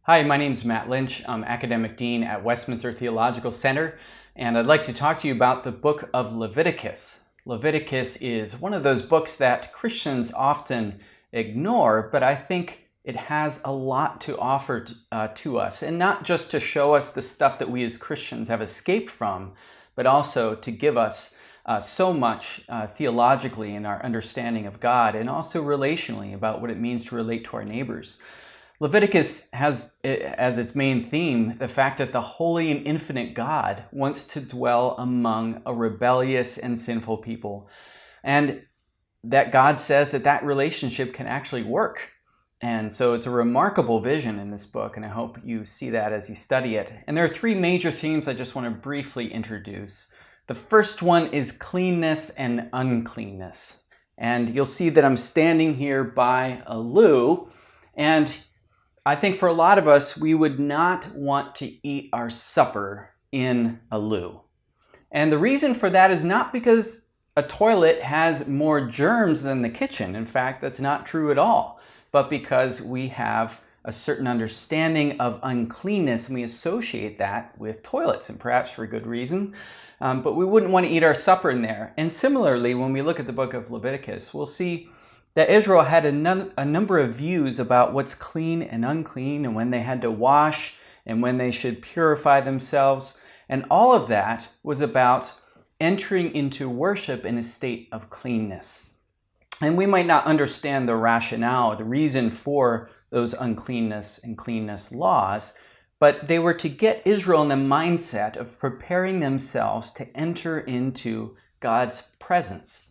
Hi, my name is Matt Lynch. I'm Academic Dean at Westminster Theological Center, and I'd like to talk to you about the book of Leviticus. Leviticus is one of those books that Christians often ignore, but I think it has a lot to offer to us, and not just to show us the stuff that we as Christians have escaped from, but also to give us so much theologically in our understanding of God, and also relationally about what it means to relate to our neighbors. Leviticus has as its main theme the fact that the holy and infinite God wants to dwell among a rebellious and sinful people, and that God says that that relationship can actually work. And so it's a remarkable vision in this book, and I hope you see that as you study it. And there are three major themes I just want to briefly introduce. The first one is cleanness and uncleanness. And you'll see that I'm standing here by a loo, and I think for a lot of us, we would not want to eat our supper in a loo. And the reason for that is not because a toilet has more germs than the kitchen. In fact, that's not true at all. But because we have a certain understanding of uncleanness, and we associate that with toilets, and perhaps for good reason. But we wouldn't want to eat our supper in there. And similarly, when we look at the book of Leviticus, we'll see that Israel had a number of views about what's clean and unclean, and when they had to wash, and when they should purify themselves. And all of that was about entering into worship in a state of cleanness. And we might not understand the rationale, the reason for those uncleanness and cleanness laws, but they were to get Israel in the mindset of preparing themselves to enter into God's presence.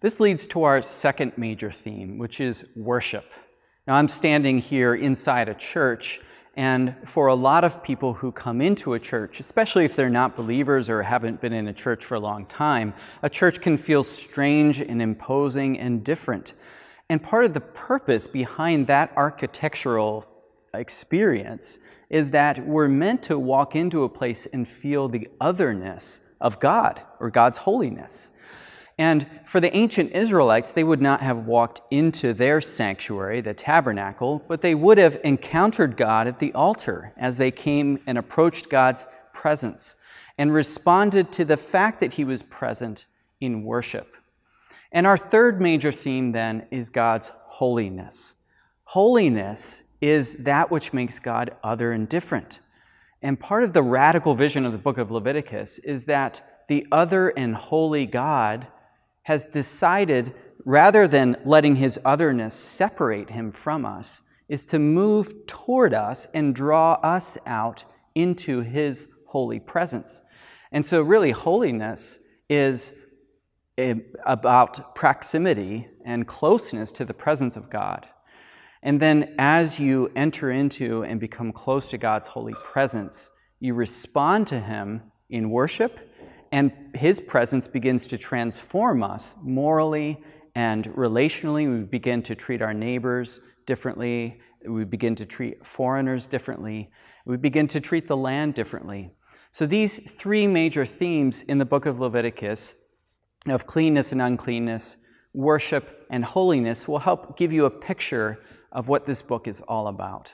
This leads to our second major theme, which is worship. Now, I'm standing here inside a church, and for a lot of people who come into a church, especially if they're not believers or haven't been in a church for a long time, a church can feel strange and imposing and different. And part of the purpose behind that architectural experience is that we're meant to walk into a place and feel the otherness of God or God's holiness. And for the ancient Israelites, they would not have walked into their sanctuary, the tabernacle, but they would have encountered God at the altar as they came and approached God's presence and responded to the fact that he was present in worship. And our third major theme then is God's holiness. Holiness is that which makes God other and different. And part of the radical vision of the book of Leviticus is that the other and holy God has decided, rather than letting his otherness separate him from us, is to move toward us and draw us out into his holy presence. And so really holiness is about proximity and closeness to the presence of God. And then as you enter into and become close to God's holy presence, you respond to him in worship, and his presence begins to transform us morally and relationally. We begin to treat our neighbors differently. We begin to treat foreigners differently. We begin to treat the land differently. So these three major themes in the book of Leviticus of cleanness and uncleanness, worship and holiness will help give you a picture of what this book is all about.